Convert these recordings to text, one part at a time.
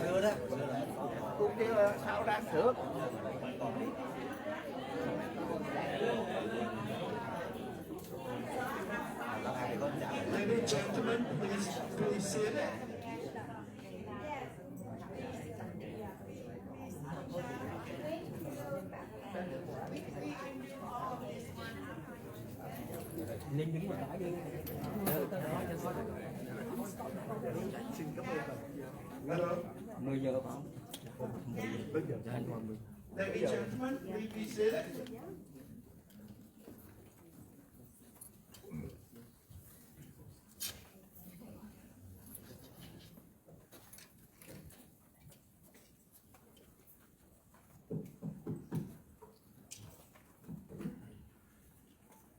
Đưa đó, cũng kêu sao đang được. Ladies and gentlemen, please sit. Lên đứng một cái đi. Xin cảm ơn. Hello. 10 giờ phải không? Bây giờ Ladies and gentlemen, please be seated.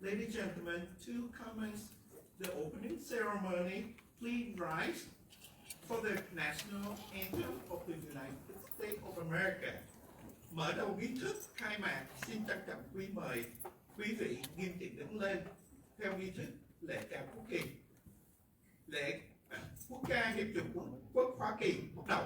Ladies and gentlemen, to commence the opening ceremony, please rise for the national anthem of the United States of America. Mở đầu nghi thức khai mạc, xin trân trọng mời quý vị nghiêm chỉnh đứng lên theo nghi thức lễ chào quốc kỳ. Lễ quốc ca Hiệp chủng Quốc Hoa Kỳ bắt đầu.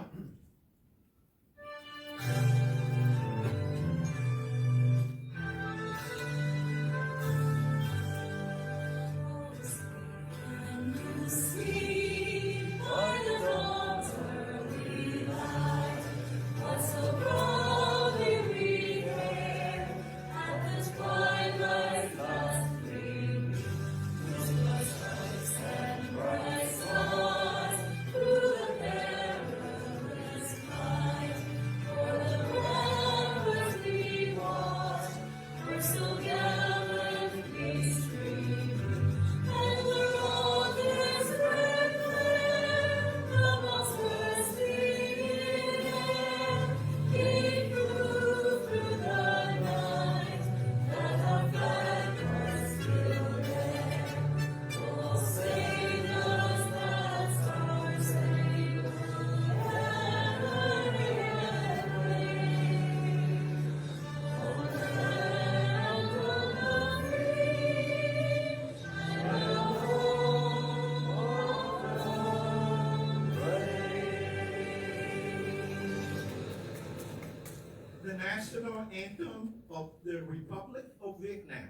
The national anthem of the Republic of Vietnam.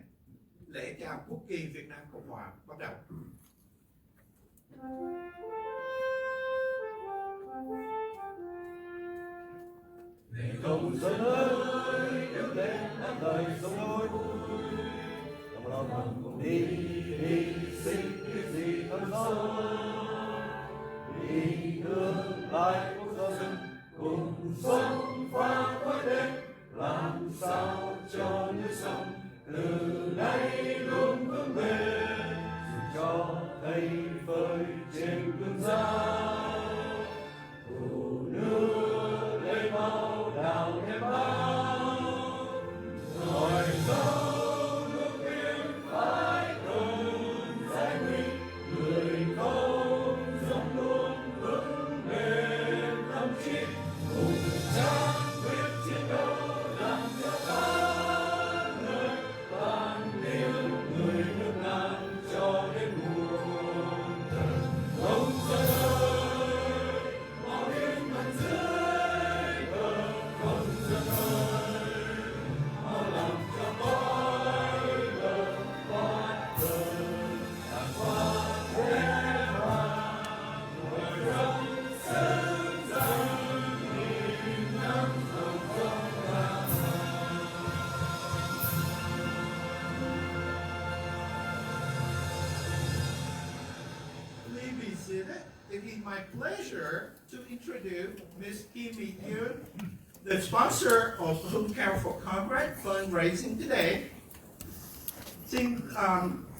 Lễ chào quốc kỳ Việt Nam Cộng Hòa bắt đầu. Để công dân ơi, đứng lên hát lời sông nối vui, trong lòng cùng đi sinh cái gì thân sống, vì tương lai quốc dân cùng sống qua khói đêm, làm sao cho núi sông từ nay luôn vững bền, dù cho thấy phơi trên cơn gió, phụ nữ lấy máu đào thêm bao, rồi dẫu nước biên phải cần giải nguy, người không dám luôn vững bền tâm trí, cùng trang quyết chiến đấu làm cho ta nơi tan yêu người nước Nam cho đến muôn đời. Công dân ơi, màu yên mặt dưới cờ, công dân ơi, mau làm cho khói lửa thoát cơn, làm qua thế hòa, người dân xứng danh nghìn năm dòng sông Nam. Please be seated. It is my pleasure to introduce Ms. Kim Mi-hyun, the sponsor of Home Care for Comgress fundraising today. Xin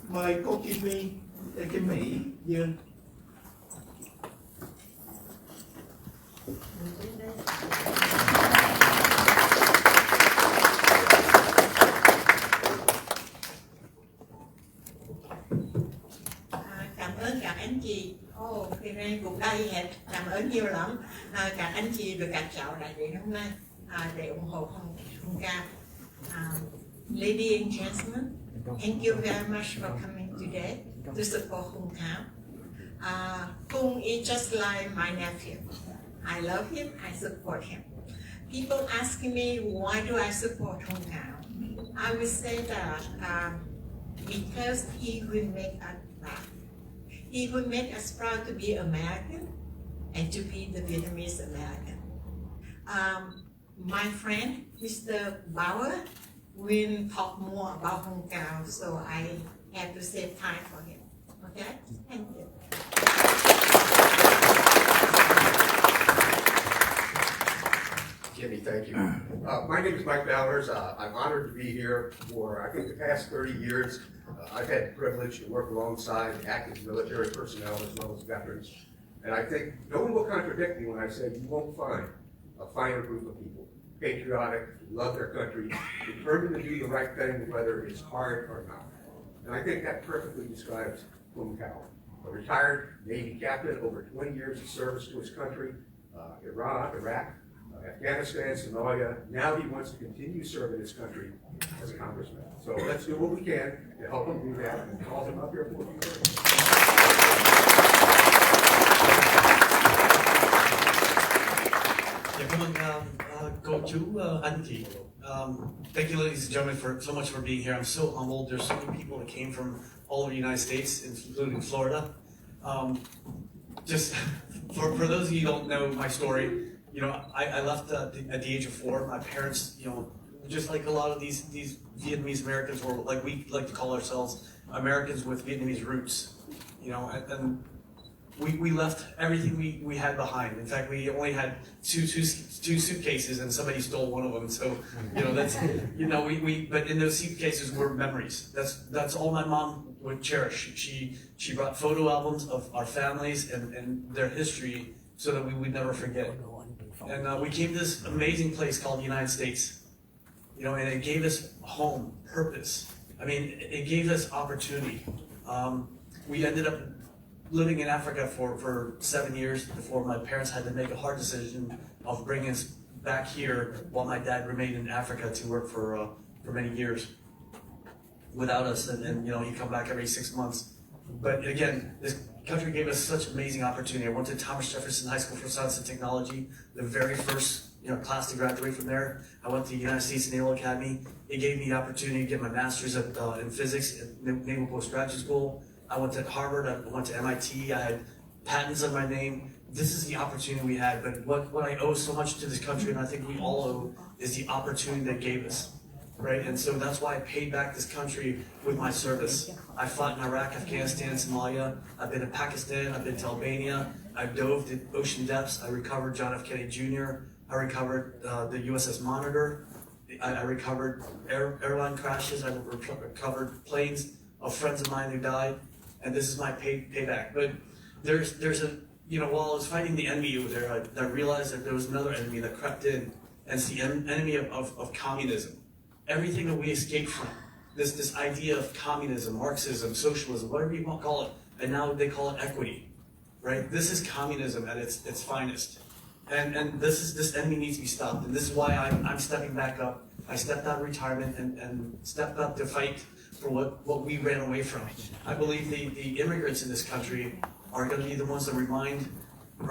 Mời cô Kim Mỹ Dương. Cảm ơn các anh chị. Cái này cũng đầy hết. Cảm ơn nhiều lắm. Các anh chị và các cháu đã đến hôm nay để ủng hộ Hồng Ca. Ladies and gentlemen, thank you very much for coming today to support Hồng Ca. Hung is just like my nephew. I love him, I support him. People ask me, why do I support Hồng Ca? I will say that because he will make us proud. He will make us proud to be American and to be the Vietnamese American. My friend, Mr. Bauer, will talk more about Hồng Ca, so I have to save time for him. Okay? Thank you. Jimmy, thank you. My name is Mike Bowers. I'm honored to be here for, I think, the past 30 years. I've had the privilege to work alongside active military personnel as well as veterans. And I think no one will contradict me when I say you won't find a finer group of people, patriotic, love their country, determined to do the right thing whether it's hard or not. And I think that perfectly describes Hung Ca, a retired Navy captain, over 20 years of service to his country, Iraq, Afghanistan, Somalia. Now he wants to continue serving his country as a congressman. So let's do what we can to help him do that and call him up here for a few minutes. Cảm ơn cô chú anh chị. Thank you, ladies and gentlemen, so much for being here. I'm so humbled. There's so many people that came from all over the United States, including Florida. Just for those of you who don't know my story, you know, I left at the age of 4. My parents, you know, just like a lot of these Vietnamese Americans, were like we like to call ourselves Americans with Vietnamese roots, you know, and we left everything we had behind. In fact, we only had two suitcases, and somebody stole one of them. So, you know, that's, you know, but in those suitcases were memories. That's all my mom would cherish. She brought photo albums of our families and their history so that we would never forget. And we came to this amazing place called the United States, you know, and it gave us home, purpose. I mean, it gave us opportunity. We ended up living in Africa for 7 years before my parents had to make a hard decision of bringing us back here while my dad remained in Africa to work for many years without us. And you know, he'd come back every 6 months. But again, this country gave us such amazing opportunity. I went to Thomas Jefferson High School for Science and Technology, the very first class to graduate from there. I went to the United States Naval Academy. It gave me the opportunity to get my master's in physics at Naval Postgraduate School. I went to Harvard, I went to MIT, I had patents on my name. This is the opportunity we had, but what I owe so much to this country, and I think we all owe, is the opportunity they gave us, right? And so that's why I paid back this country with my service. I fought in Iraq, Afghanistan, Somalia. I've been to Pakistan, I've been to Albania. I've dove to ocean depths. I recovered John F. Kennedy Jr. I recovered the USS Monitor. I recovered airline crashes. I recovered planes of friends of mine who died. And this is my payback. But there's a, while I was fighting the enemy over there, I realized that there was another enemy that crept in, and it's the enemy of communism. Everything that we escaped from, this idea of communism, Marxism, socialism, whatever you want to call it, and now they call it equity, right? This is communism at its finest. And this enemy needs to be stopped. And this is why I'm stepping back up. I stepped out of retirement and stepped up to fight for what we ran away from. I believe the immigrants in this country are going to be the ones that remind I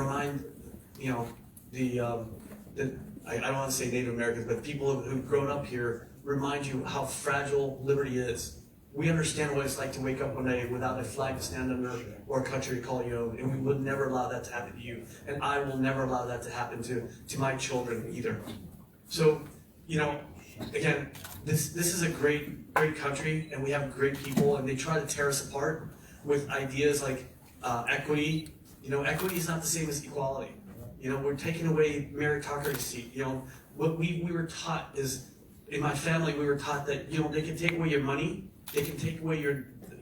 don't want to say Native Americans, but people who've grown up here, remind you how fragile liberty is. We understand what it's like to wake up one day without a flag to stand under or a country to call you own, and we would never allow that to happen to you. And I will never allow that to happen to my children either. So, again, this is a great country, and we have great people, and they try to tear us apart with ideas like equity. Equity is not the same as equality. We're taking away meritocracy. What we were taught is, in my family, we were taught that they can take away your money, they can take away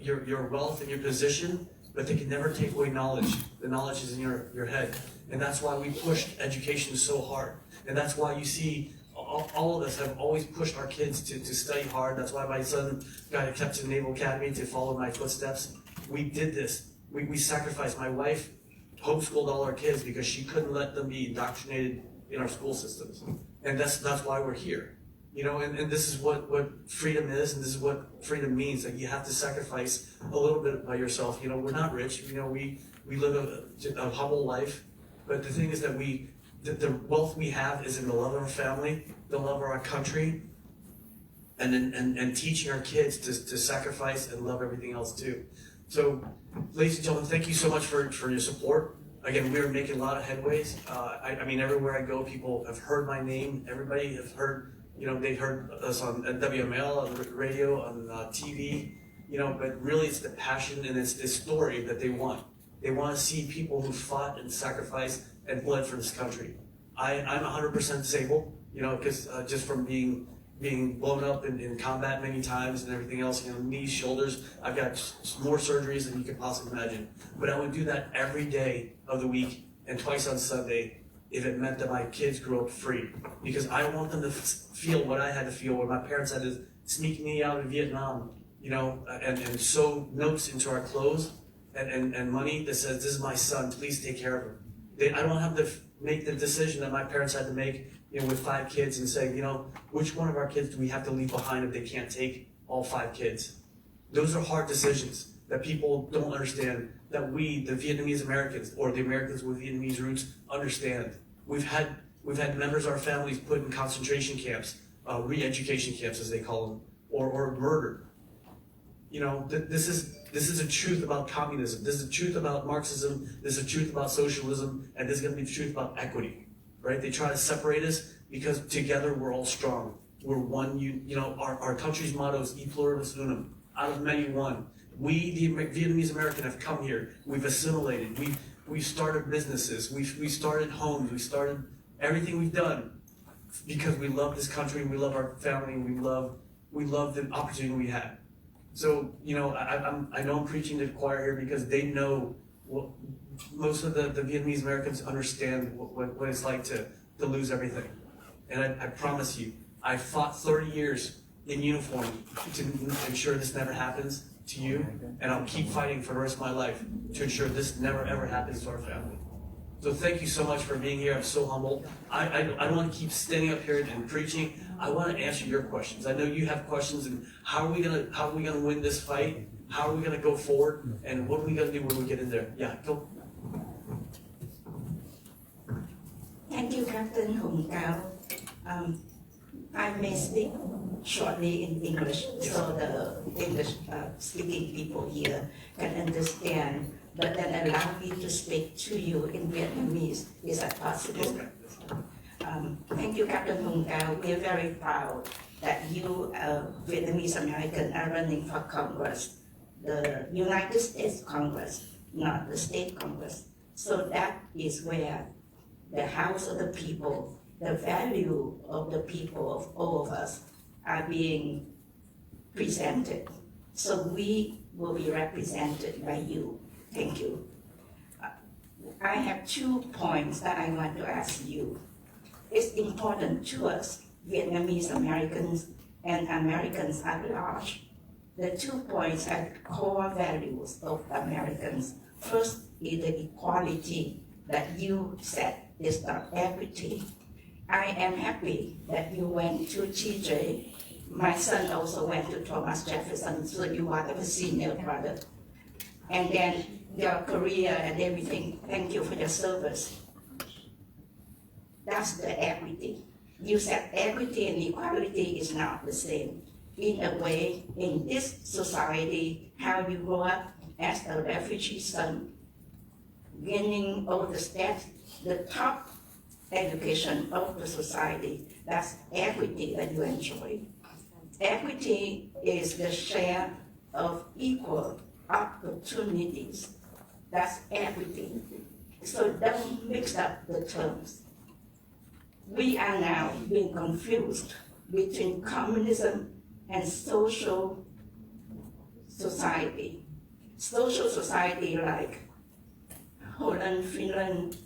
your wealth and your position, but they can never take away knowledge. The knowledge is in your head. And that's why we pushed education so hard. And that's why you see all of us have always pushed our kids to study hard. That's why my son got accepted to the Naval Academy to follow my footsteps. We did this. We sacrificed. My wife homeschooled all our kids because she couldn't let them be indoctrinated in our school systems. And that's why we're here. You know, and this is what freedom is, and this is what freedom means, that you have to sacrifice a little bit by yourself. You know, we're not rich. You know, we live a humble life. But the thing is that the wealth we have is in the love of our family, the love of our country, and teaching our kids to sacrifice and love everything else too. So, ladies and gentlemen, thank you so much for your support. Again, we are making a lot of headways. I mean, everywhere I go, people have heard my name. Everybody has heard, you know, they've heard us on WML, on the radio, on TV, you know, but really it's the passion and it's this story that they want. They want to see people who fought and sacrificed and bled for this country. I'm 100% disabled, you know, because just from being blown up in combat many times and everything else, you know, knees, shoulders, I've got more surgeries than you could possibly imagine. But I would do that every day of the week and twice on Sunday if it meant that my kids grew up free. Because I don't want them to feel what I had to feel, where my parents had to sneak me out of Vietnam, you know, and sew notes into our clothes and money that says, "This is my son, please take care of him." I don't have to make the decision that my parents had to make, you know, with 5 kids and say, you know, which one of our kids do we have to leave behind if they can't take all 5 kids? Those are hard decisions that people don't understand, that we, the Vietnamese Americans, or the Americans with Vietnamese roots, understand. We've had members of our families put in concentration camps, re-education camps as they call them, or murdered. You know, this is a truth about communism. This is a truth about Marxism. This is a truth about socialism, and this is going to be the truth about equity, right? They try to separate us because together we're all strong. We're one. You know, our country's motto is "E pluribus unum." Out of many, one. We, the Vietnamese American, have come here. We've assimilated. We've started businesses. We started homes. We started everything we've done because we love this country. We love our family. We love the opportunity we had. So, you know, I know I'm preaching to the choir here because they know most of the Vietnamese Americans understand what it's like to lose everything. And I promise you, I fought 30 years in uniform to ensure this never happens to you, and I'll keep fighting for the rest of my life to ensure this never ever happens to our family. So thank you so much for being here. I'm so humbled. I don't want to keep standing up here and preaching. I want to answer your questions. I know you have questions, and how are we gonna win this fight? How are we gonna go forward? And what are we gonna do when we get in there? Yeah, go. Thank you, Captain Hồng Cao. I may speak shortly in English so the English speaking people here can understand, but then allow me to speak to you in Vietnamese. Is that possible? Thank you, Captain Hồng Cao. We are very proud that you, Vietnamese American, are running for Congress, the United States Congress, not the state Congress. So that is where the House of the People, the value of the people, of all of us, are being presented. So we will be represented by you. Thank you. I have 2 points that I want to ask you. It's important to us, Vietnamese Americans and Americans at large. The 2 points are core values of Americans. First is the equality that you said is not equity. I am happy that you went to TJ. My son also went to Thomas Jefferson, so you are the senior brother. And then your career and everything, thank you for your service. That's the equity. You said equity and equality is not the same. In a way, in this society, how you grow up as a refugee son, gaining all the steps, the top education of the society, that's equity that you enjoy. Equity is the share of equal opportunities. That's equity. So don't mix up the terms. We are now being confused between communism and social society. Social society like Holland, Finland,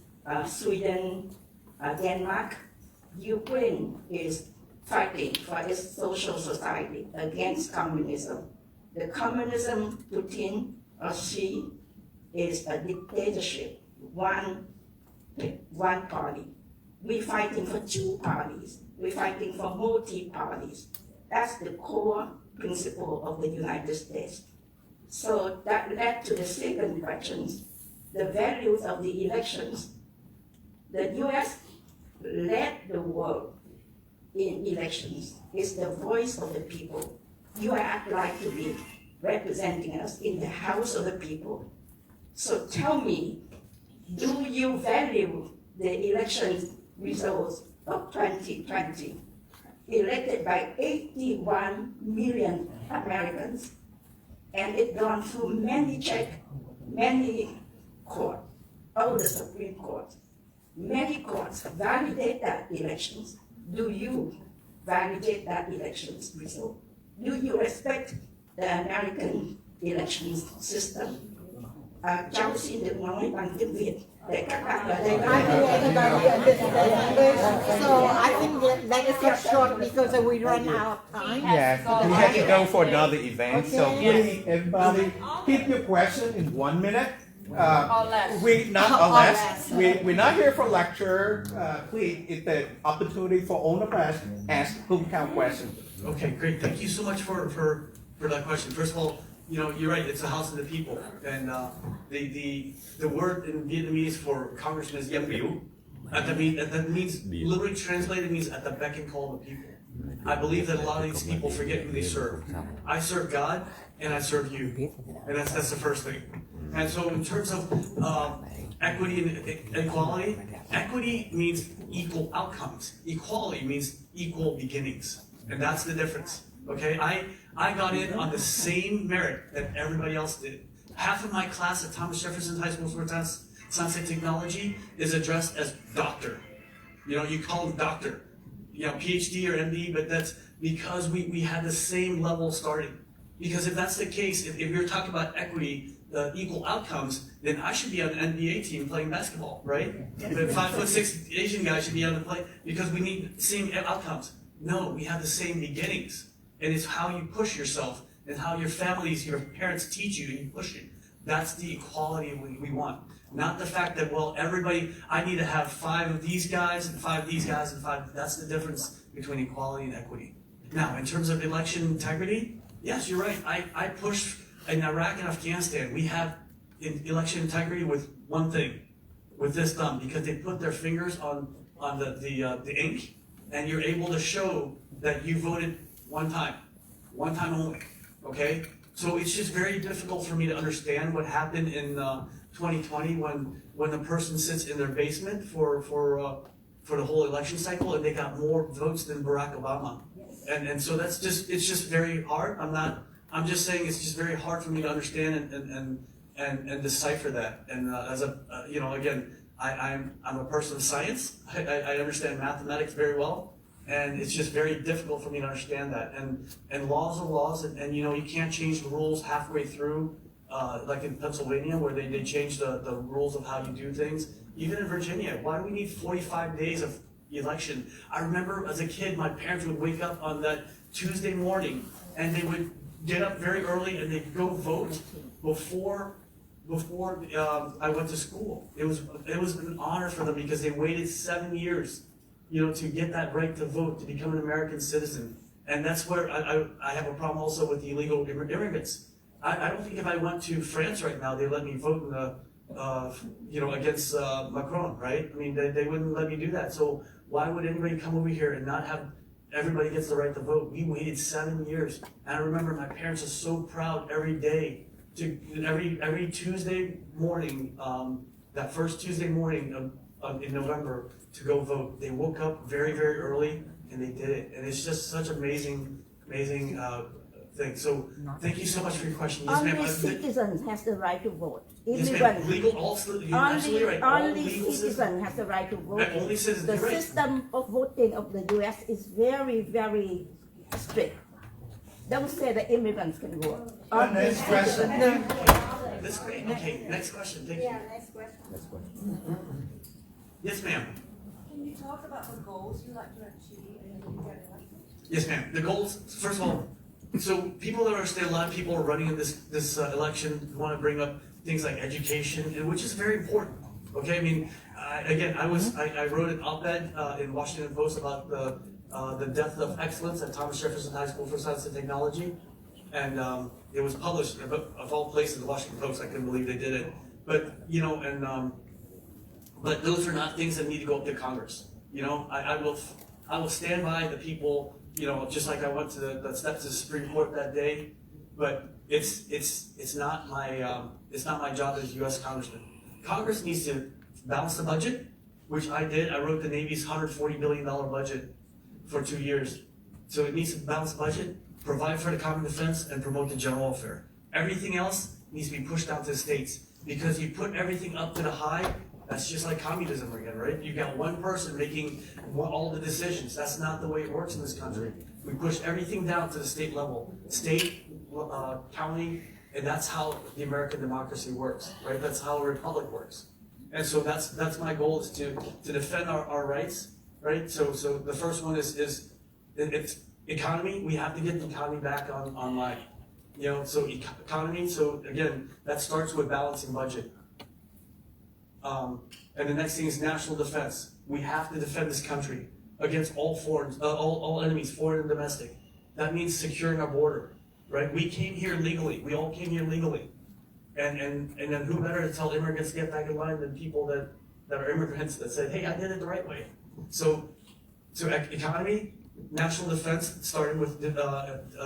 Sweden, Denmark, Ukraine is fighting for its social society against communism. The communism Putin or Xi is a dictatorship, one party. We're fighting for two parties. We're fighting for multi-parties. That's the core principle of the United States. So that led to the second question, the values of the elections. The US led the world in elections. It's the voice of the people. You are like to be representing us in the house of the people. So tell me, do you value the election results of 2020, elected by 81 million Americans, and it gone through many checks, many courts, all the Supreme Court, many courts validate that elections. Do you validate that elections result? Do you respect the American election system? Cháu xin được nói bằng tiếng Việt để các bạn ở đây. So I think that is so short because we run out of time. Yeah, we have to go for another event, so please, everybody, keep your question in 1 minute. We're not here for lecture. Please, it's the opportunity for all of us ask hometown questions. Okay, great. Thank you so much for that question. First of all, you know, you're right. It's the house of the people, and the word in Vietnamese for congressman is "Yam Biu." That means literally translated means at the beck and call of the people. I believe that a lot of these people forget who they serve. I serve God, and I serve you, and that's the first thing. And so, in terms of equity and equality, equity means equal outcomes. Equality means equal beginnings, and that's the difference. Okay, I got in on the same merit that everybody else did. Half of my class at Thomas Jefferson High School for Science and Technology is addressed as doctor. You know, you call them doctor. You know, PhD or MD, but that's because we had the same level starting. Because if that's the case, if you're talking about equity, equal outcomes, then I should be on an NBA team playing basketball, right? The 5'6" Asian guy should be on the play because we need the same outcomes. No, we have the same beginnings. And it's how you push yourself and how your families, your parents teach you and you push it. That's the equality we want. Not the fact that, well, everybody, I need to have 5 of these guys and 5 of these guys and 5. That's the difference between equality and equity. Now, in terms of election integrity, yes, you're right. I push in Iraq and Afghanistan. We have election integrity with one thing, with this thumb, because they put their fingers on the ink, and you're able to show that you voted one time only. Okay, so it's just very difficult for me to understand what happened in 2020 when the person sits in their basement for the whole election cycle and they got more votes than Barack Obama, and so it's just very hard. I'm just saying it's just very hard for me to understand and decipher that. And again, I'm a person of science. I understand mathematics very well. And it's just very difficult for me to understand that. And laws are laws, and you know, you can't change the rules halfway through, like in Pennsylvania, where they changed the rules of how you do things. Even in Virginia, why do we need 45 days of election? I remember as a kid, my parents would wake up on that Tuesday morning, and they would get up very early, and they'd go vote before I went to school. It was an honor for them because they waited 7 years, you know, to get that right to vote, to become an American citizen. And that's where I have a problem also with the illegal immigrants. I don't think if I went to France right now, they'd let me vote in the, against Macron, right? I mean, they wouldn't let me do that. So why would anybody come over here and not have everybody gets the right to vote? We waited 7 years. And I remember my parents are so proud every day every Tuesday morning, that first Tuesday morning in November, to go vote. They woke up very, very early and they did it. And it's just such amazing thing. So thank you so much for your question. Yes, Only citizens have the right to vote. Yes, ma'am. Legal, you're absolutely right. Only citizens have the right to vote. Only citizens. The You're right. system of voting of the U.S. is very, very strict. Don't say the immigrants can vote. Next question. This great. Okay, next question. Thank you. Next question. Next question. Yes, ma'am. Can you talk about the goals you like to achieve and you get elected? Yes, ma'am. The goals, first of all, so people don't understand, a lot of people are running in this election who want to bring up things like education, and which is very important. Okay, I mean, I wrote an op-ed in Washington Post about the death of excellence at Thomas Jefferson High School for Science and Technology, and it was published of all places, the Washington Post. I couldn't believe they did it, but you know, and but those are not things that need to go up to Congress. You know, I will stand by the people. You know, just like I went to the steps of the Supreme Court that day, but it's not my job as U.S. Congressman. Congress needs to balance the budget, which I did. I wrote the Navy's $140 billion budget for 2 years. So it needs to balance the budget, provide for the common defense, and promote the general welfare. Everything else needs to be pushed down to the states, because you put everything up to the high. That's just like communism again, right? You got one person making all the decisions. That's not the way it works in this country. We push everything down to the state level, state, county, and that's how the American democracy works, right? That's how a republic works. And so that's my goal, is to defend our rights, right? So the first one is it's economy. We have to get the economy back online. You know, so economy. So again, that starts with balancing budget. And the next thing is national defense. We have to defend this country against all enemies, foreign and domestic. That means securing our border, right? We came here legally. We all came here legally. And then who better to tell immigrants to get back in line than people that are immigrants that said, hey, I did it the right way. So economy, national defense, starting with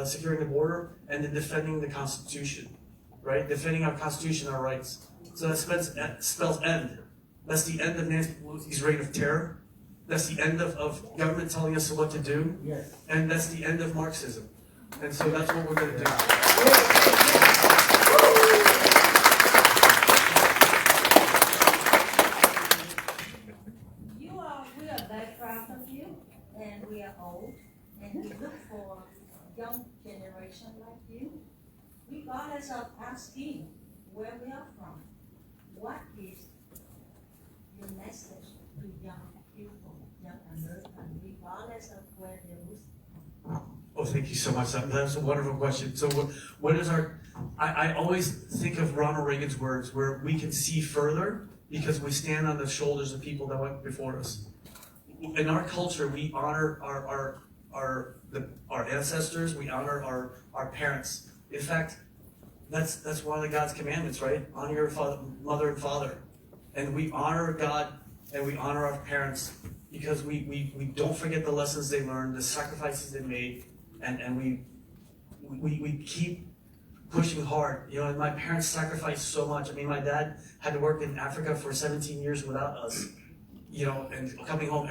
securing the border, and then defending the Constitution, right? Defending our Constitution, our rights. So that spells end. That's the end of Nancy Pelosi's reign of terror. That's the end of government telling us what to do. Yes. And that's the end of Marxism. And so that's what we're going to do. We are very proud of you, and we are old, and we look for young generation like you, regardless of asking where we are from. What is your message to young people, young Americans, regardless of where they live? Oh, thank you so much. That's a wonderful question. So what is our, I always think of Ronald Reagan's words, where we can see further because we stand on the shoulders of people that went before us. In our culture, we honor our ancestors, we honor our parents. In fact, that's one of the God's commandments, right? Honor your mother and father. And we honor God and we honor our parents because we don't forget the lessons they learned, the sacrifices they made, and we keep pushing hard. You know, and my parents sacrificed so much. I mean, my dad had to work in Africa for 17 years without us, you know, and coming home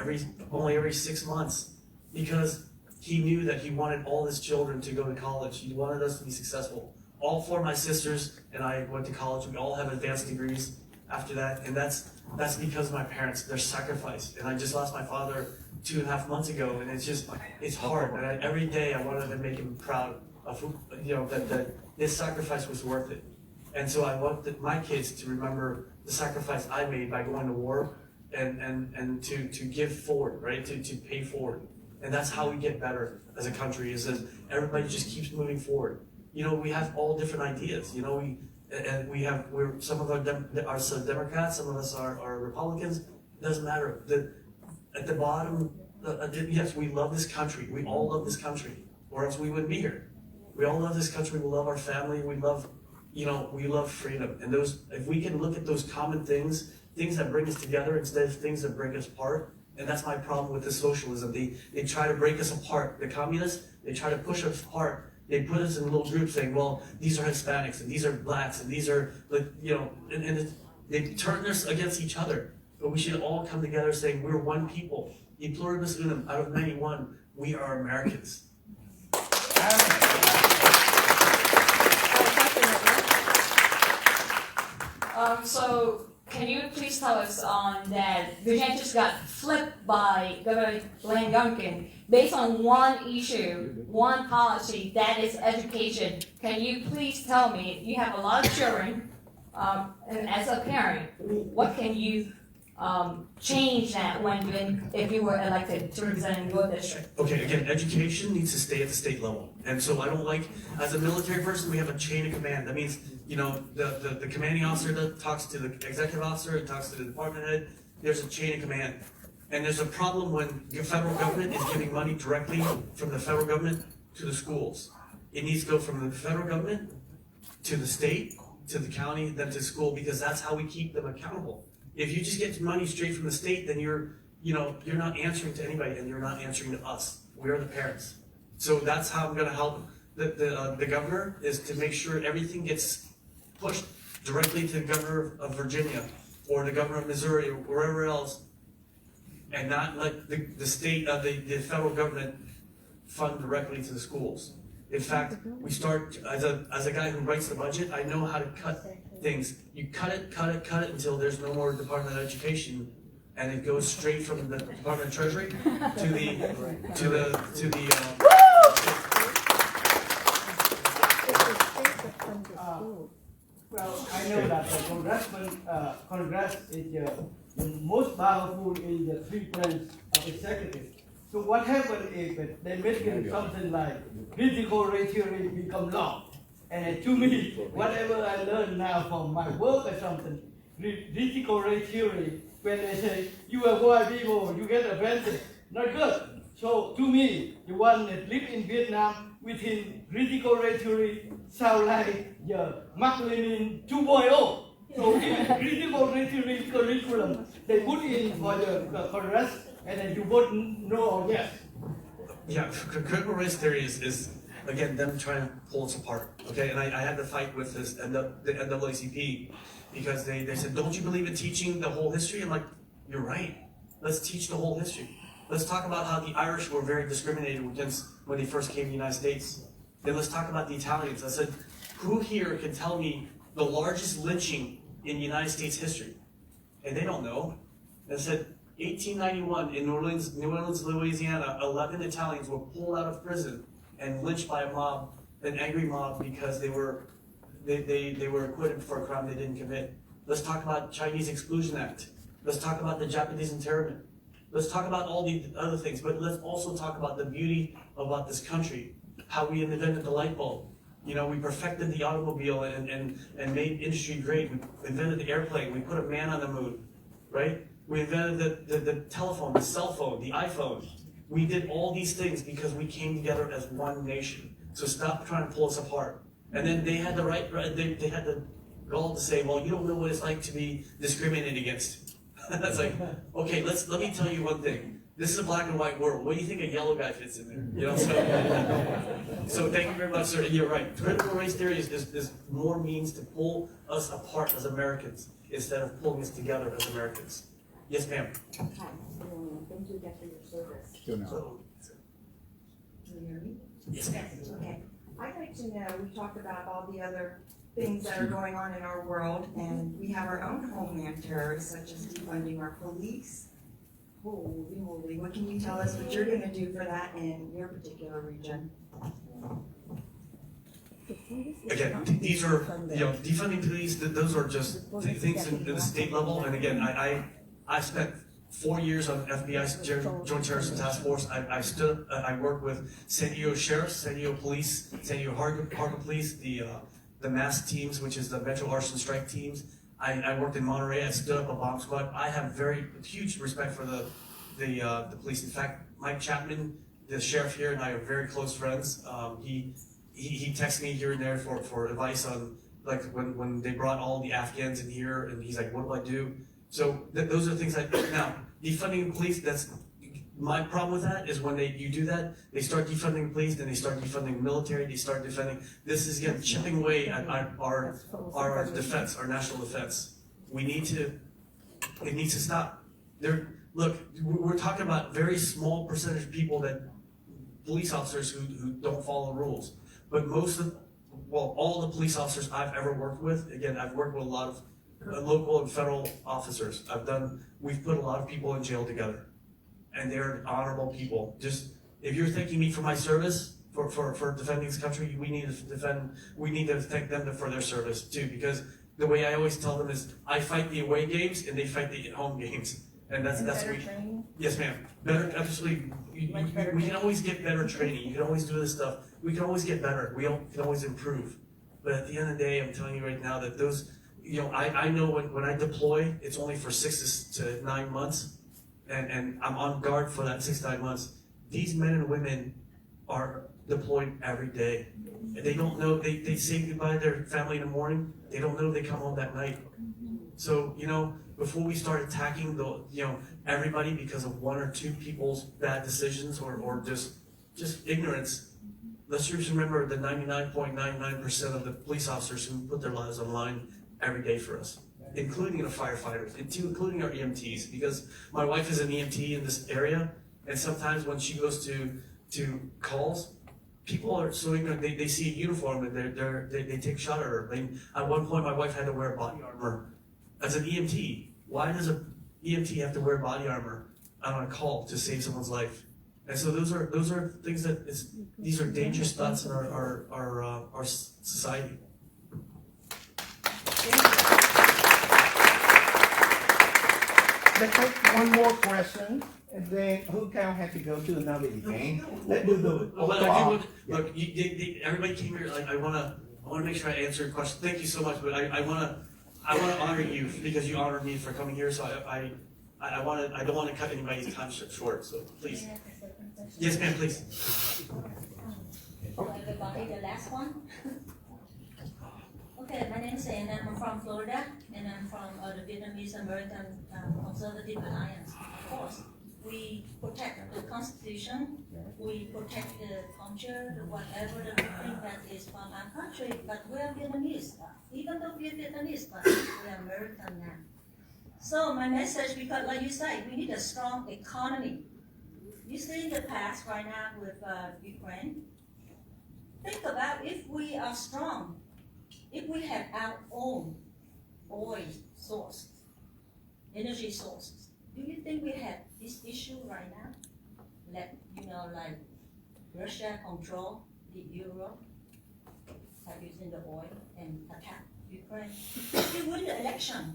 only every 6 months because he knew that he wanted all his children to go to college. He wanted us to be successful. All four of my sisters and I went to college. We all have advanced degrees after that, and that's because of my parents, their sacrifice. And I just lost my father 2.5 months ago, and it's hard. And every day I wanted to make him proud of that his sacrifice was worth it. And so I want my kids to remember the sacrifice I made by going to war and to give forward, right? To pay forward. And that's how we get better as a country, is that everybody just keeps moving forward. You know, we have all different ideas. You know, we're some of us are some Democrats, some of us are Republicans. It doesn't matter. At the bottom, yes, we love this country. We all love this country, or else we wouldn't be here. We all love this country. We love our family. We love freedom. And if we can look at those common things that bring us together instead of things that break us apart. And that's my problem with the socialism. They try to break us apart. The communists, they try to push us apart. They put us in little groups saying, well, these are Hispanics, and these are blacks, and these are, and they turn us against each other. But we should all come together saying, we're one people. E pluribus unum, out of many one, we are Americans. So can you please tell us on that Virginia just got flipped by Governor Glenn Youngkin based on one issue, one policy, that is education. Can you please tell me, you have a lot of children, and as a parent, what can you change that if you were elected to represent your district? Okay, again, education needs to stay at the state level. And so I don't like, as a military person, we have a chain of command. That means, you know, the commanding officer that talks to the executive officer, talks to the department head, there's a chain of command. And there's a problem when the federal government is giving money directly from the federal government to the schools. It needs to go from the federal government to the state, to the county, then to school, because that's how we keep them accountable. If you just get money straight from the state, then you're not answering to anybody, and you're not answering to us. We're the parents. So that's how I'm going to help the governor, is to make sure everything gets pushed directly to the governor of Virginia or the governor of Missouri or wherever else, and not let the state of the federal government fund directly to the schools. In fact, we start as a guy who writes the budget. I know how to cut things. You cut it until there's no more Department of Education, and it goes straight from the Department of Treasury to the. Well, I know that the Congress is the most powerful in the three branches of executive. So what happened is that they make something like critical race theory become law. And to me, whatever I learn now from my work or something, critical race theory, when they say you are white people, you get advantage, not good. So to me, the one that live in Vietnam within critical race theory sound like the Mark Lenin 2.0. So in critical race theory curriculum, they put in for the Congress, and then you vote no or yes. Yeah, critical race theory is again them trying to pull us apart. Okay, and I had to fight with the NAACP because they said, don't you believe in teaching the whole history? I'm like, you're right. Let's teach the whole history. Let's talk about how the Irish were very discriminated against when they first came to the United States. Then let's talk about the Italians. I said, who here can tell me the largest lynching in United States history? And they don't know. I said, 1891 in New Orleans, Louisiana, 11 Italians were pulled out of prison and lynched by a mob, an angry mob, because they were acquitted for a crime they didn't commit. Let's talk about Chinese Exclusion Act. Let's talk about the Japanese internment. Let's talk about all the other things, but let's also talk about the beauty about this country, how we invented the light bulb. You know, we perfected the automobile and made industry great. We invented the airplane. We put a man on the moon, right? We invented the telephone, the cell phone, the iPhone. We did all these things because we came together as one nation. So stop trying to pull us apart. And then they had they had the gall to say, well, you don't know what it's like to be discriminated against. That's like, okay, let me tell you one thing. This is a black and white world. What do you think a yellow guy fits in there? You know, so thank you very much, sir. You're right. Critical race theory is more means to pull us apart as Americans instead of pulling us together as Americans. Yes, ma'am. Hi. Thank you again for your service. So, Can you hear me? yes, ma'am. Okay. I'd like to know, we talked about all the other things that are going on in our world, and we have our own homeland terrorists, such as defunding our police. Holy moly, what can you tell us what you're going to do for that in your particular region? Again, these are, defunding police, those are just things in the state level. And again, I spent 4 years on FBI's Joint Terrorism Task Force. I worked with San Diego Sheriffs, San Diego Police, San Diego Harbor Police, the MASS teams, which is the Metro Arson Strike teams. I worked in Monterey. I stood up a bomb squad. I have huge respect for the police. In fact, Mike Chapman, the sheriff here, and I are very close friends. He texts me here and there for advice on, like, when they brought all the Afghans in here, and he's like, what do I do? So those are things now, defunding the police, that's, my problem with that is when you do that, they start defunding the police, then they start defunding the military, they start defending, this is again chipping away at our defense, our national defense. It needs to stop. Look, we're talking about very small percentage of people, police officers who don't follow the rules. But all the police officers I've ever worked with, again, I've worked with a lot of local and federal officers. We've put a lot of people in jail together, and they're honorable people. Just, if you're thanking me for my service, for defending this country, we need to thank them for their service too, because the way I always tell them is, I fight the away games and they fight the home games. And that's training? Yes, ma'am. Better, absolutely. We can always get better training. You can always do this stuff. We can always get better. We can always improve. But at the end of the day, I'm telling you right now that those, I know when I deploy, it's only for 6 to 9 months, and I'm on guard for that 6 to 9 months. These men and women are deployed every day. And they don't know, they say goodbye to their family in the morning. They don't know if they come home that night. So, before we start attacking everybody because of 1 or 2 people's bad decisions or just ignorance, let's just remember the 99.99% of the police officers who put their lives on the line every day for us, including the firefighters, including our EMTs, because my wife is an EMT in this area, and sometimes when she goes to calls, people are so ignorant, they see a uniform and they take a shot at her. At one point, my wife had to wear body armor. As an EMT, why does an EMT have to wear body armor on a call to save someone's life? And so those are things these are dangerous thoughts in our society. Let's take one more question, and then who can have to go to another event. Let's do the. Look, everybody came here. I want to make sure I answer your question. Thank you so much, but I want to honor you because you honored me for coming here. So I don't want to cut anybody's time short. So please. Yes, ma'am, please. Everybody, the last one. Okay, my name is Anna. I'm from Florida, and I'm from the Vietnamese American Conservative Alliance. Of course, we protect the Constitution, we protect the culture, whatever the thing that is from our country, but we're Vietnamese. Even though we're Vietnamese, but we're American now. So my message, because like you said, we need a strong economy. You see in the past right now with Ukraine, think about if we are strong, if we have our own oil sources, energy sources, do you think we have this issue right now? Like Russia control the Europe by using the oil and attack Ukraine. If you win the election,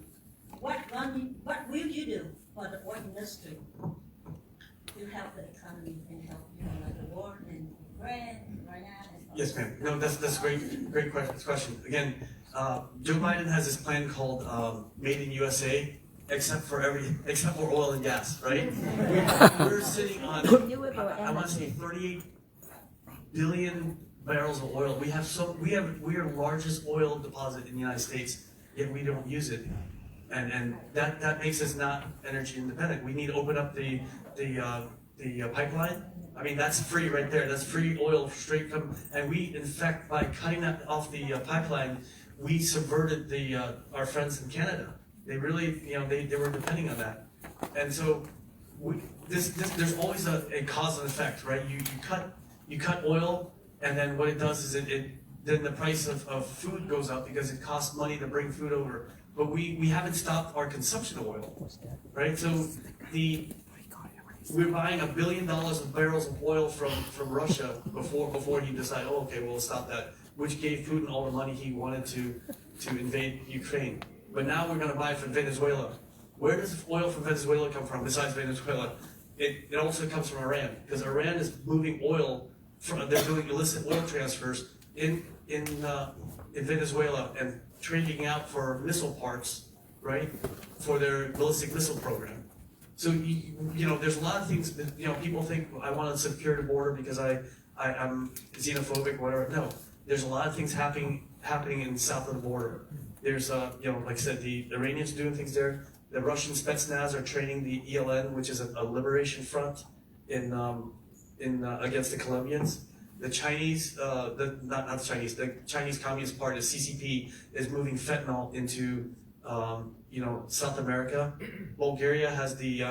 what will you do for the oil industry to help the economy and help the war in Ukraine right now? Yes, ma'am. No, that's great question. Again, Joe Biden has this plan called Made in USA, except for oil and gas, right? We're sitting on, I want to say 38 billion barrels of oil. We are the largest oil deposit in the United States, yet we don't use it, and that makes us not energy independent. We need to open up the pipeline. I mean, that's free right there. That's free oil straight come. And we, in fact, by cutting that off the pipeline, we subverted our friends in Canada. They really, they were depending on that. And so, there's always a cause and effect, right? You cut oil, and then what it does is then the price of food goes up because it costs money to bring food over. But we haven't stopped our consumption of oil, right? So we're buying $1 billion of barrels of oil from Russia before he decided, we'll stop that, which gave Putin all the money he wanted to invade Ukraine. But now we're going to buy from Venezuela. Where does oil from Venezuela come from besides Venezuela? It also comes from Iran, because Iran is moving oil they're doing illicit oil transfers in Venezuela and trading out for missile parts, right, for their ballistic missile program. So, there's a lot of things that, people think I want to secure the border because I'm xenophobic or whatever. No, there's a lot of things happening in south of the border. There's, like I said, the Iranians doing things there. The Russian Spetsnaz are training the ELN, which is a liberation front against the Colombians. The Chinese, the Chinese Communist Party, the CCP, is moving fentanyl into South America. Bulgaria is the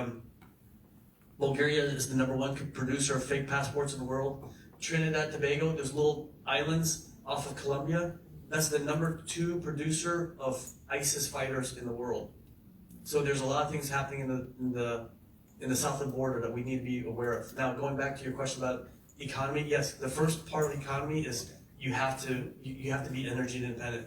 #1 producer of fake passports in the world. Trinidad, Tobago, there's little islands off of Colombia That's the #2 producer of ISIS fighters in the world. So there's a lot of things happening in the southern border that we need to be aware of. Now, going back to your question about economy, yes, the first part of the economy is you have to be energy independent.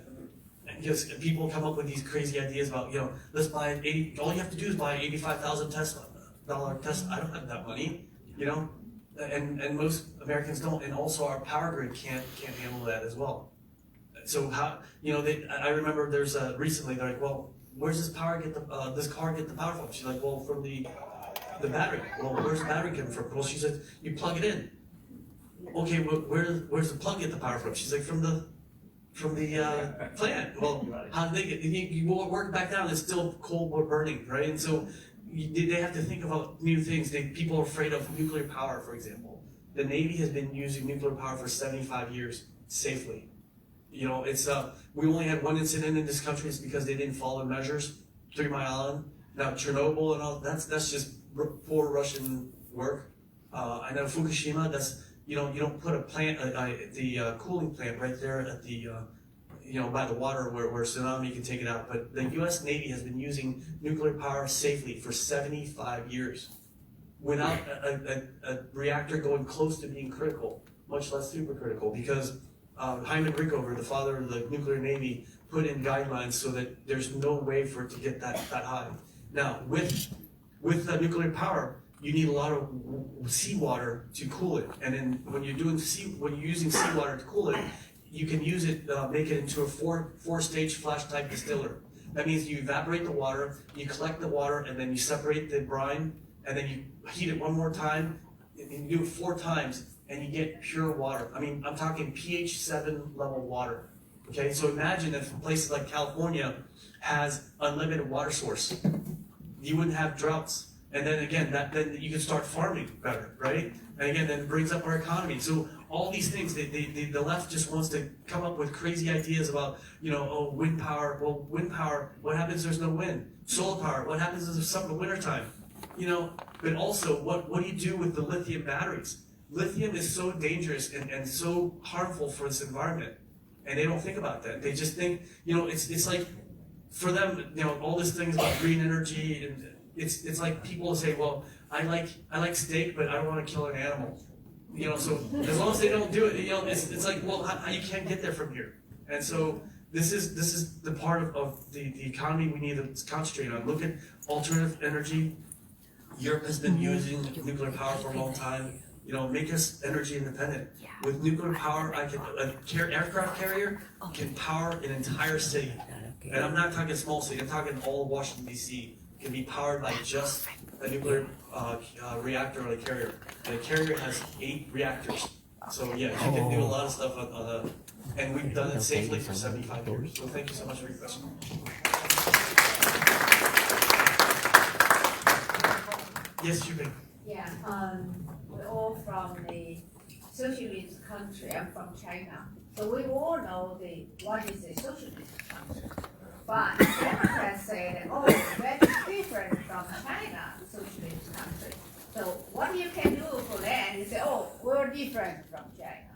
Because people come up with these crazy ideas about, let's buy all you have to do is buy $85,000 Tesla. I don't have that money, and most Americans don't, and also our power grid can't handle that as well. So how, I remember there's recently they're like, well, where's this car get the power from? She's like, well, from the battery. Well, where's the battery coming from? Well, she said, you plug it in. Okay, well, where's the plug get the power from? She's like, from the plant. Well, how do they get? You work back down. It's still coal burning, right? And so they have to think about new things. People are afraid of nuclear power, for example. The Navy has been using nuclear power for 75 years safely. It's we only had one incident in this country. It's because they didn't follow measures. 3 Mile Island. Now Chernobyl and all that's just poor Russian work. I know Fukushima. That's you don't put a plant, the cooling plant right there at the by the water where tsunami can take it out. But the U.S. Navy has been using nuclear power safely for 75 years without a reactor going close to being critical, much less supercritical, because Hyman Rickover, the father of the nuclear navy, put in guidelines so that there's no way for it to get that high. Now, with nuclear power, you need a lot of seawater to cool it, and then when you're using seawater to cool it, you can use it, make it into a four-stage flash type distiller. That means you evaporate the water, you collect the water, and then you separate the brine, and then you heat it one more time, and you do it 4 times, and you get pure water. I mean, I'm talking pH 7 level water. Okay, so imagine if places like California has unlimited water source. You wouldn't have droughts. And then again, then you can start farming better, right? And again, then it brings up our economy. So all these things, the left just wants to come up with crazy ideas about, wind power. Well, wind power, what happens if there's no wind? Solar power, what happens in the wintertime? But also, what do you do with the lithium batteries? Lithium is so dangerous and so harmful for this environment. And they don't think about that. They just think, it's like, for them, all this things about green energy, and it's like people say, well, I like steak, but I don't want to kill an animal. So as long as they don't do it, it's like, well, how you can't get there from here. And so this is the part of the economy we need to concentrate on. Look at alternative energy. Europe has been using nuclear power for a long time. Make us energy independent. With nuclear power, an aircraft carrier can power an entire city. And I'm not talking small city, I'm talking all of Washington, D.C. can be powered by just a nuclear reactor or a carrier. And a carrier has 8 reactors. So yeah, you can do a lot of stuff on and we've done it safely for 75 years. So thank you so much for your question. Yes, you can. Yeah, we're all from the socialist country. I'm from China. So we all know what is a socialist country. But Democrats say that, oh, that is different from China, socialist country. So what you can do for that is say, oh, we're different from China.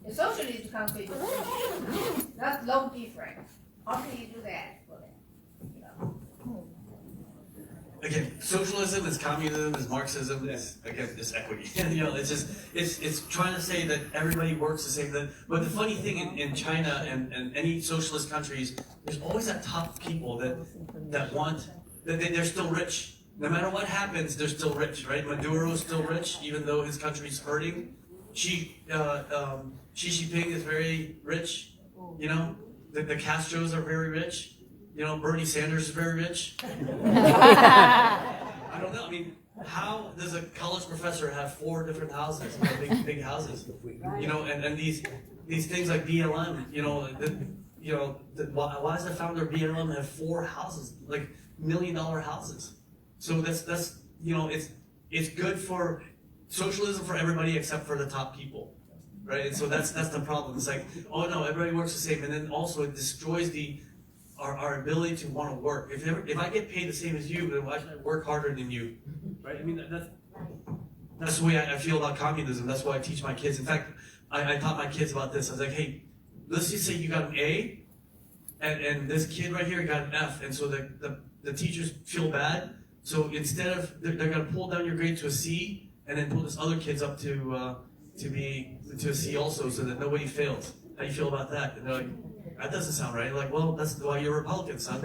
The socialist country is different. That's no different. How can you do that for them? Again, socialism is communism, is Marxism, is equity. It's trying to say that everybody works the same thing. But the funny thing in China and any socialist countries, there's always that top people that want that they're still rich. No matter what happens, they're still rich, right? Maduro's still rich, even though his country's hurting. Xi Jinping is very rich. The Castros are very rich. Bernie Sanders is very rich. I don't know. I mean, how does a college professor have 4 different houses, big houses? And these things like BLM. Why does the founder of BLM have 4 houses, like $1 million houses? So that's it's good for socialism for everybody except for the top people, right? And so that's the problem. It's like, oh no, everybody works the same, and then also it destroys our ability to want to work. If I get paid the same as you, then why should I work harder than you? Right? I mean, that's the way I feel about communism. That's why I teach my kids. In fact, I taught my kids about this. I was like, hey, let's just say you got an A, and this kid right here got an F, and so the teachers feel bad. So instead of, they're going to pull down your grade to a C, and then pull this other kids up to a C also, so that nobody fails. How do you feel about that? And they're like, that doesn't sound right. Like, well, that's why you're a Republican, son.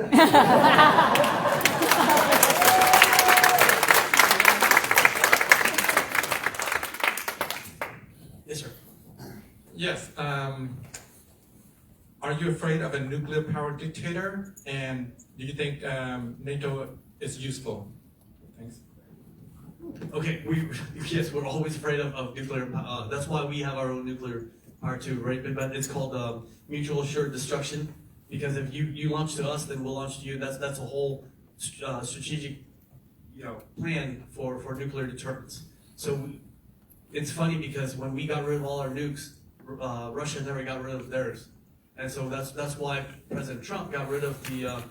Yes, sir. Yes. Are you afraid of a nuclear power dictator? And do you think NATO is useful? Thanks. Okay, yes, we're always afraid of nuclear power. That's why we have our own nuclear power too, right? But it's called mutual assured destruction. Because if you launch to us, then we'll launch to you. That's a whole strategic, plan for nuclear deterrence. So it's funny because when we got rid of all our nukes, Russia never got rid of theirs, and so that's why President Trump got rid of the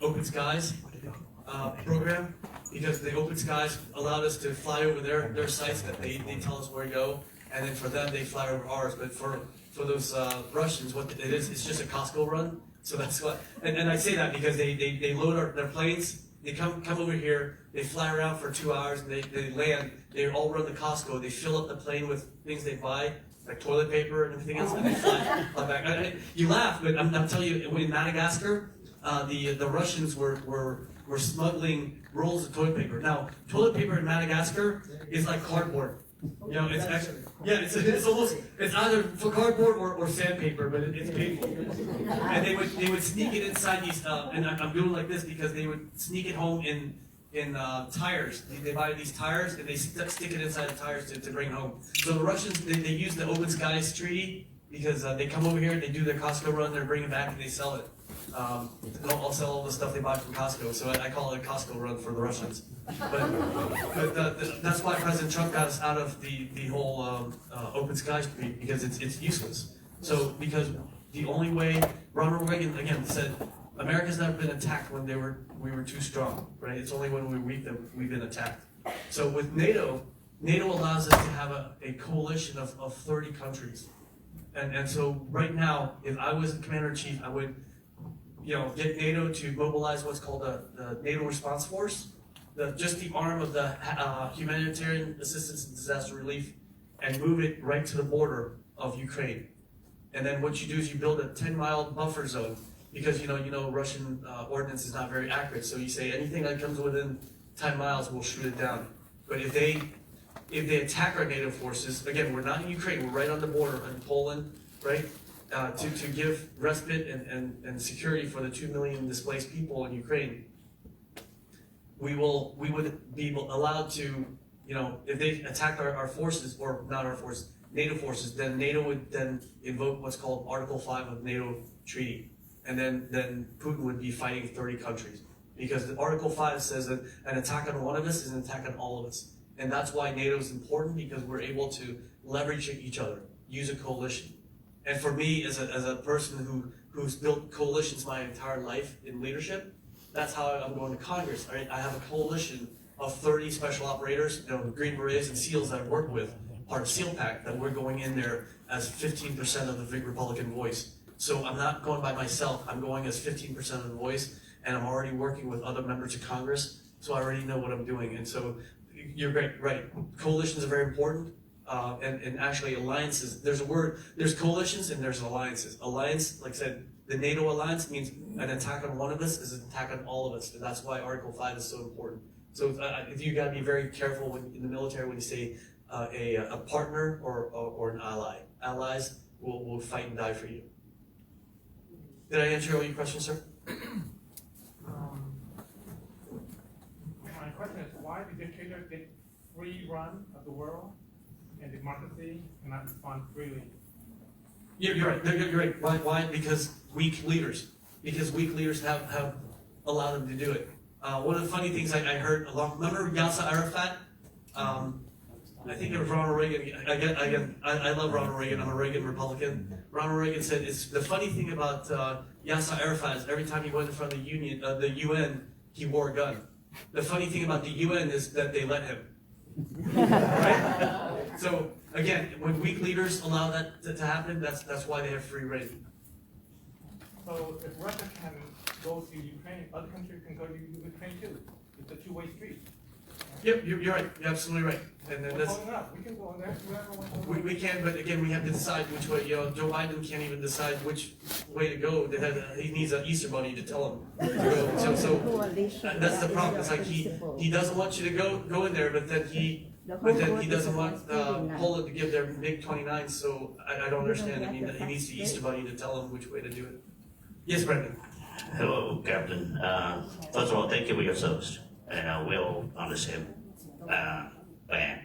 Open Skies program, because the Open Skies allowed us to fly over their sites that they tell us where to go, and then for them they fly over ours. But for those Russians, what it is, it's just a Costco run. So that's what, and I say that because they load their planes, they come over here, they fly around for 2 hours, and they land, they all run the Costco, they fill up the plane with things they buy, like toilet paper and everything else, and they fly back. You laugh, but I'm telling you, in Madagascar, the Russians were smuggling rolls of toilet paper. Now, toilet paper in Madagascar is like cardboard. It's actually, it's almost, it's either for cardboard or sandpaper, but it's painful. And they would sneak it inside these, and I'm doing like this because they would sneak it home in tires. They buy these tires and they stick it inside the tires to bring home. So the Russians, they use the Open Skies Treaty because they come over here, they do their Costco run, they bring it back and they sell it. I'll sell all the stuff they buy from Costco, so I call it a Costco run for the Russians. But that's why President Trump got us out of the whole Open Skies Treaty, because it's useless. So because the only way, Ronald Reagan again said, America's never been attacked when we were too strong, right? It's only when we're weak that we've been attacked. So with NATO allows us to have a coalition of 30 countries. And so right now, if I was the commander-in-chief, I would get NATO to mobilize what's called the NATO Response Force, just the arm of the humanitarian assistance and disaster relief, and move it right to the border of Ukraine. And then what you do is you build a 10-mile buffer zone, because Russian ordnance is not very accurate. So you say anything that comes within 10 miles, we'll shoot it down. But if they attack our NATO forces, again, we're not in Ukraine, we're right on the border in Poland, right? To give respite and security for the 2 million displaced people in Ukraine, we would be allowed to, if they attack our forces, or not our forces, NATO forces, then NATO would then invoke what's called Article 5 of NATO Treaty. And then Putin would be fighting 30 countries. Because the Article 5 says that an attack on one of us is an attack on all of us. And that's why NATO is important, because we're able to leverage each other, use a coalition. And for me, as a person who's built coalitions my entire life in leadership, that's how I'm going to Congress. Right? I have a coalition of 30 special operators, Green Berets and SEALs that I work with, part of SEAL Pack, that we're going in there as 15% of the big Republican voice. So I'm not going by myself, I'm going as 15% of the voice, and I'm already working with other members of Congress, so I already know what I'm doing. And so you're right. Coalitions are very important. And actually alliances, there's coalitions and there's alliances. Alliance, like I said, the NATO alliance means an attack on one of us is an attack on all of us, and that's why Article 5 is so important. So you gotta be very careful in the military when you say a partner or an ally. Allies will fight and die for you. Did I answer all your questions, sir? My question is, why did dictators get free run of the world? And democracy cannot respond freely. You're right. You're right. Why? Because weak leaders. Because weak leaders have allowed them to do it. One of the funny things I heard remember Yasser Arafat? I think it was Ronald Reagan. I love Ronald Reagan. I'm a Reagan Republican. Ronald Reagan said, "It's the funny thing about Yasser Arafat is every time he went in front of the UN, he wore a gun. The funny thing about the UN is that they let him." Right? So again, when weak leaders allow that to happen, that's why they have free reign. So if Russia can go to Ukraine, other countries can go to Ukraine too. It's a two-way street. Yep, you're right. You're absolutely right. And then We're that's, going up. We can go there. Whoever we can, but again, we have to decide which way. You know, Joe Biden can't even decide which way to go. He needs an Easter bunny to tell him to go. So that's the problem. It's like he doesn't want you to go in there, but then he doesn't want Poland to give their MiG-29. So I don't understand. I mean, he needs the Easter bunny to tell him which way to do it. Yes, Brendan. Hello, Captain. First of all, thank you for your service, and we're all on the same band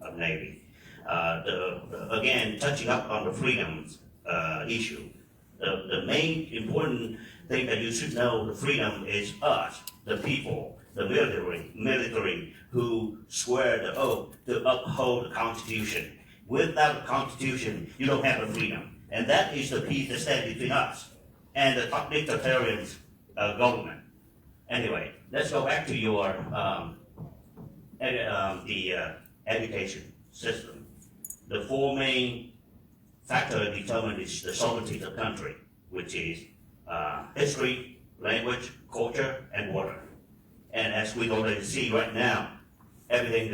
of Navy. Again, touching up on the freedoms issue, the main important thing that you should know, the freedom is us, the people, the military who swear the oath to uphold the Constitution. Without the Constitution, you don't have the freedom, and that is the piece that stands between us and the dictatorial government. Anyway, let's go back to your education system. The four main factors determine the sovereignty of the country, which is history, language, culture, and water. And as we already see right now, everything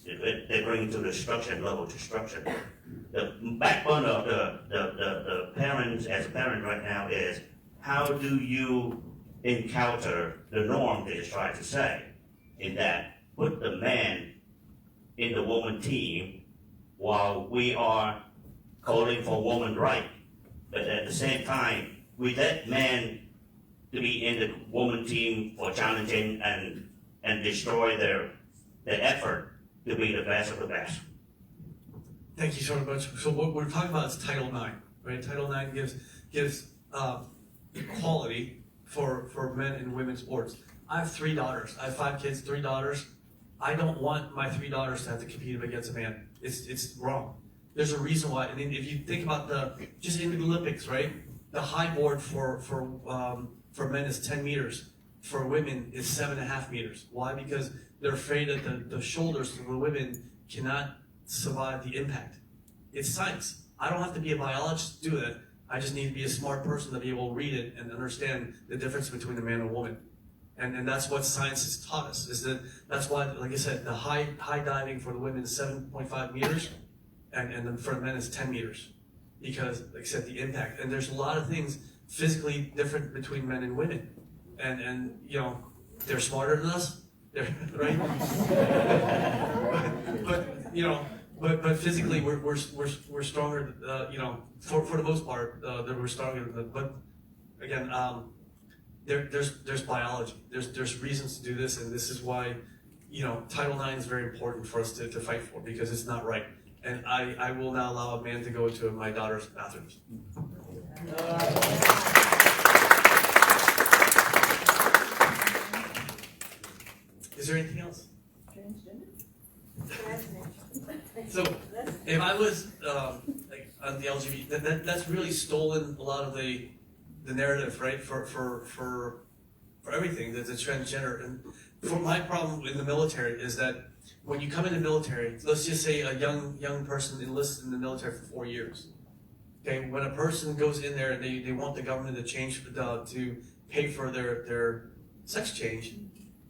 they're bringing to destruction, level destruction. The backbone of the parents, as a parent right now, is how do you encounter the norm they just tried to say, in that put the man in the woman team while we are calling for woman right, but at the same time we let man to be in the woman team for challenging and destroy their effort to be the best of the best. Thank you so much. So what we're talking about is Title IX, right? Title IX gives equality for men and women's sports. I have 3 daughters. I have 5 kids, 3 daughters. I don't want my 3 daughters to have to compete against a man. It's wrong. There's a reason why. And if you think about just in the Olympics, right? The high board for men is 10 meters. For women is 7.5 meters. Why? Because they're afraid that the shoulders of the women cannot survive the impact. It's science. I don't have to be a biologist to do that. I just need to be a smart person to be able to read it and understand the difference between a man and a woman. And that's what science has taught us, is that's why, like I said, the high diving for the women is 7.5 meters, and then for the men is 10 meters. Because, like I said, the impact. And there's a lot of things physically different between men and women. And you know, they're smarter than us, right? but you know, but physically we're stronger. You know, for the most part, that we're stronger. But again, there's biology. There's reasons to do this, and this is why, you know, Title IX is very important for us to fight for, because it's not right. And I will not allow a man to go into my daughter's bathrooms. Is there anything else? So, if I was like on the LGBT, that's really stolen a lot of the narrative, right? For everything that's a transgender. And for my problem in the military is that when you come in the military, let's just say a young person enlists in the military for 4 years. Okay, when a person goes in there and they want the government to change to pay for their sex change,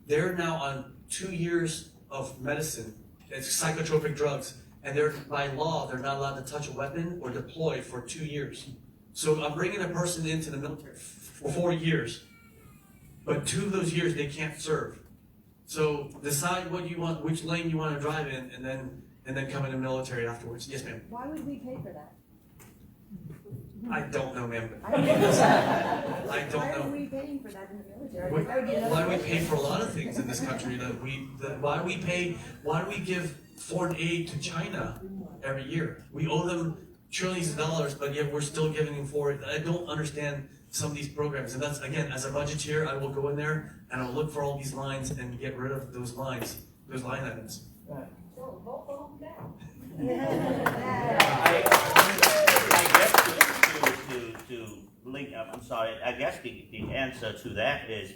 they're now on 2 years of medicine, it's psychotropic drugs, and by law they're not allowed to touch a weapon or deploy for 2 years. So I'm bringing a person into the military for 4 years, but 2 of those years they can't serve. So decide what you want, which lane you want to drive in, and then come in the military afterwards. Yes, ma'am. Why would we pay for that? I don't know, ma'am. I don't Why know. are we paying for that in the military? Why do we pay for a lot of things in this country? Why do we give foreign aid to China every year? We owe them trillions of dollars, but yet we're still giving them for it. I don't understand some of these programs. And that's, again, as a budgeteer, I will go in there and I'll look for all these lines and get rid of those line items. So vote for him down. To link up, I'm sorry, I guess the answer to that is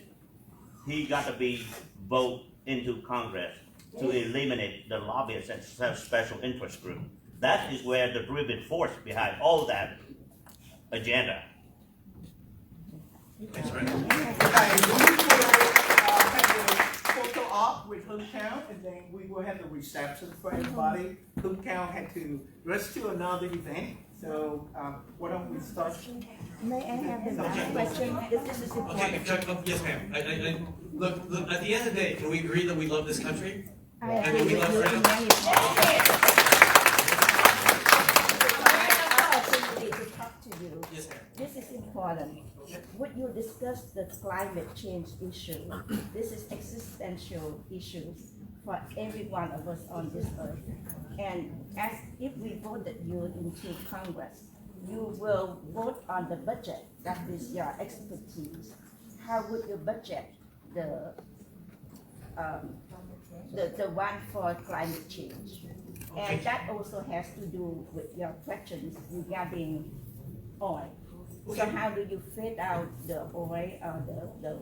he got to be voted into Congress to eliminate the lobbyists and special interest group. That is where the driving force behind all that agenda. Thanks, Brandon. Photo op with hometown, and then we will have the reception for everybody. Hometown had to rush to another event, so why don't we start? May I have the last question? This is important. Okay, yes, ma'am. Look, at the end of the day, can we agree that we love this country? I And agree we with love you in freedom? many ways. Opportunity to talk to you. Yes, ma'am. This is important. Would you discuss the climate change issue? This is existential issues for every one of us on this earth. And as if we voted you into Congress, you will vote on the budget. That is your expertise. How would you budget the one for climate change? And that also has to do with your questions regarding oil. So how do you fade out the oil, the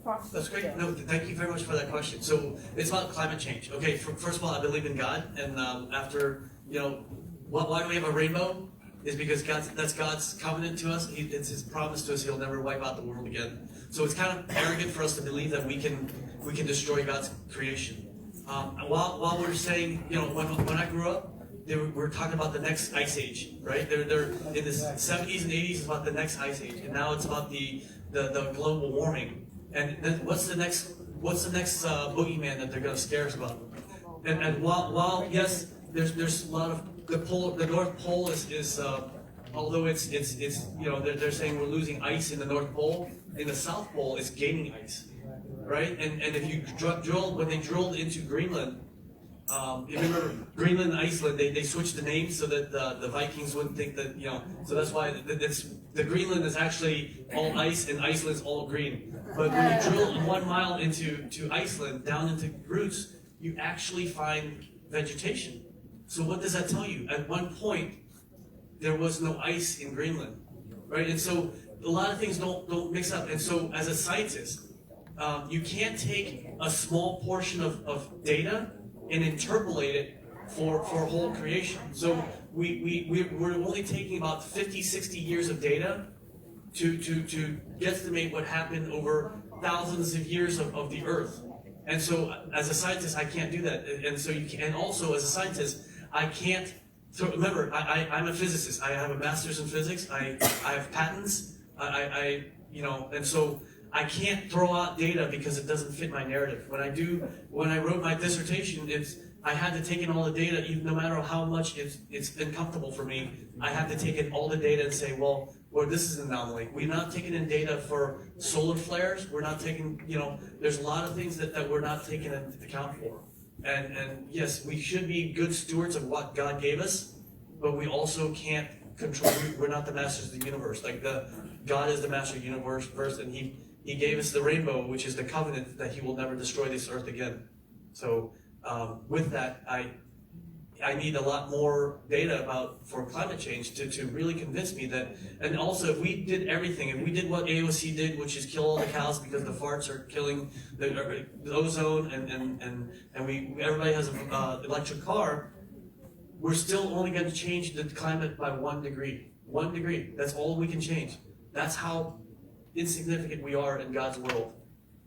fossil? That's great. No, thank you very much for that question. So it's about climate change. Okay, first of all, I believe in God, and after, why do we have a rainbow? Is because that's God's covenant to us. It's His promise to us. He'll never wipe out the world again. So it's kind of arrogant for us to believe that we can destroy God's creation. While we're saying, when I grew up, we're talking about the next ice age, right? They're in the 70s and 80s about the next ice age, and now it's about the global warming. And then what's the next boogeyman that they're going to scare us about? And while yes, there's a lot of the North Pole is although it's they're saying we're losing ice in the North Pole, in the South Pole it's gaining ice, right? And if you when they drilled into Greenland. You remember Greenland and Iceland, they switched the names so that the Vikings wouldn't think that, so that's why the Greenland is actually all ice and Iceland's all green. But when you drill 1 mile into Iceland, down into roots, you actually find vegetation. So what does that tell you? At one point, there was no ice in Greenland, right? And so a lot of things don't mix up. And so as a scientist, you can't take a small portion of data and interpolate it for whole creation. So we're only taking about 50, 60 years of data to guesstimate what happened over thousands of years of the Earth. And so as a scientist, I can't do that. And so and also as a scientist, I can't, remember, I'm a physicist. I have a master's in physics. I have patents. And so I can't throw out data because it doesn't fit my narrative. When I wrote my dissertation, I had to take in all the data, even no matter how much it's uncomfortable for me. I have to take in all the data and say, well, this is an anomaly. We're not taking in data for solar flares. We're not taking, there's a lot of things that we're not taking into account for. And yes, we should be good stewards of what God gave us, but we also can't control. We're not the masters of the universe. God is the master of the universe first, and He gave us the rainbow, which is the covenant that He will never destroy this earth again. So with that, I need a lot more data for climate change to really convince me that. And also, if we did everything, if we did what AOC did, which is kill all the cows because the farts are killing the ozone, and everybody has an electric car, we're still only going to change the climate by 1 degree. 1 degree. That's all we can change. That's how insignificant we are in God's world.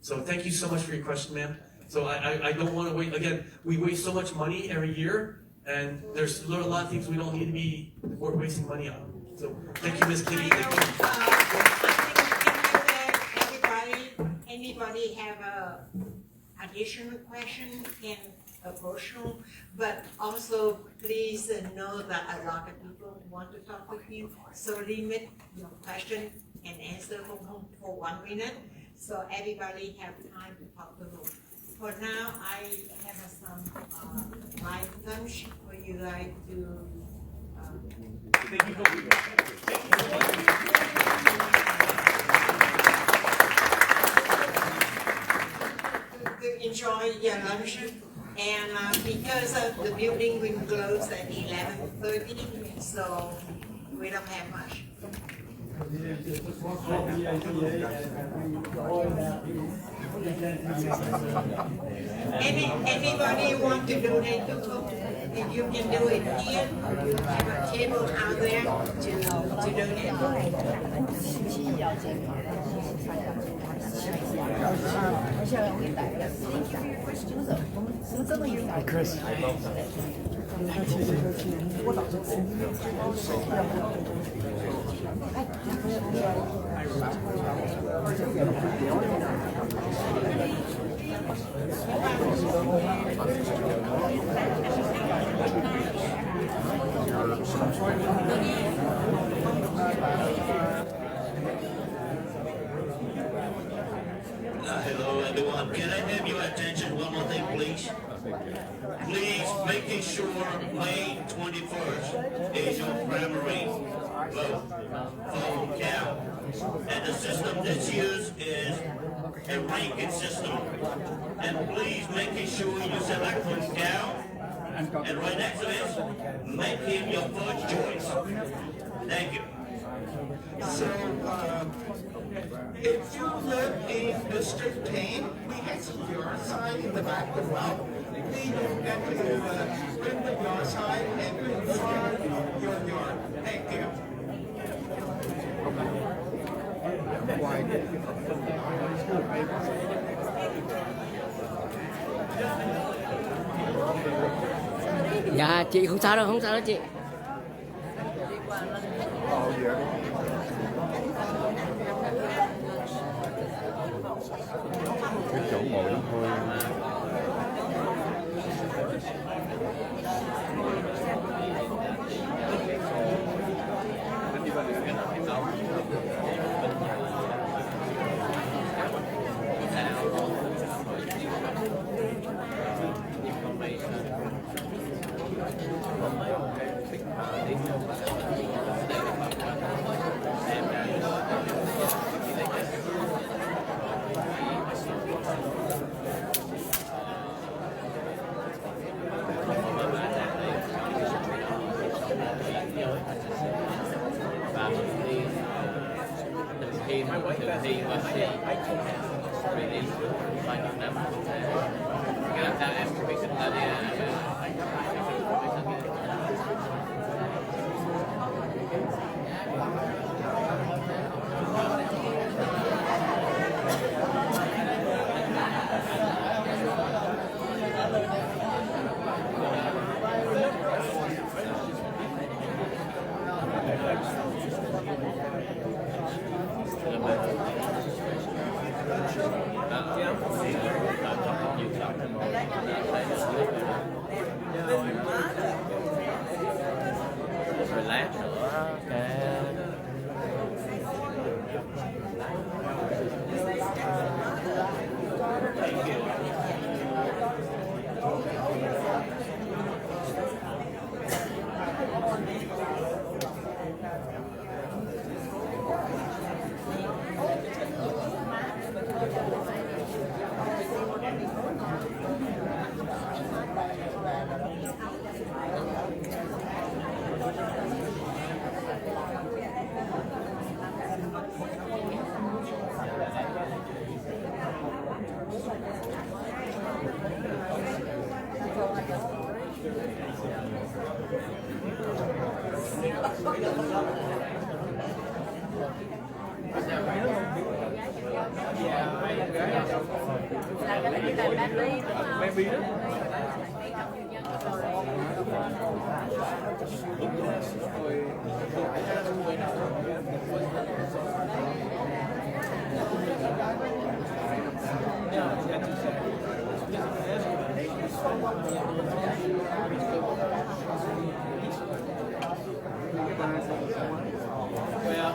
So thank you so much for your question, ma'am. So I don't want to wait. Again, we waste so much money every year, and there's a lot of things we don't need to be wasting money on. So thank you, Ms. Kitty. Anybody have a additional question can approach you, but also please know that a lot of people want to talk with you, so limit your question and answer for 1 minute, so everybody have time to talk to you. For now, I have some light lunch for you guys to. Thank you. To enjoy your lunch, and because of the building will close at 11:30, so we don't have much. Anybody want to donate to cook? If you can do it here, you have a table out there to donate. Chris. Hello everyone, can I have your attention one more thing please? Please making sure May 21st is your primary vote count. And the system that's used is a ranking system. And please making sure you select from down and right next to it, make him your first choice. Thank you. So, if you live in District 10, we have some yard sign in the back as well. Please don't get to bring the yard sign and inside your yard. Thank you. Dạ chị không sao đâu, không sao đâu chị. Cái chỗ ngồi đó thôi. Rồi lát nữa Maybe đó. Well,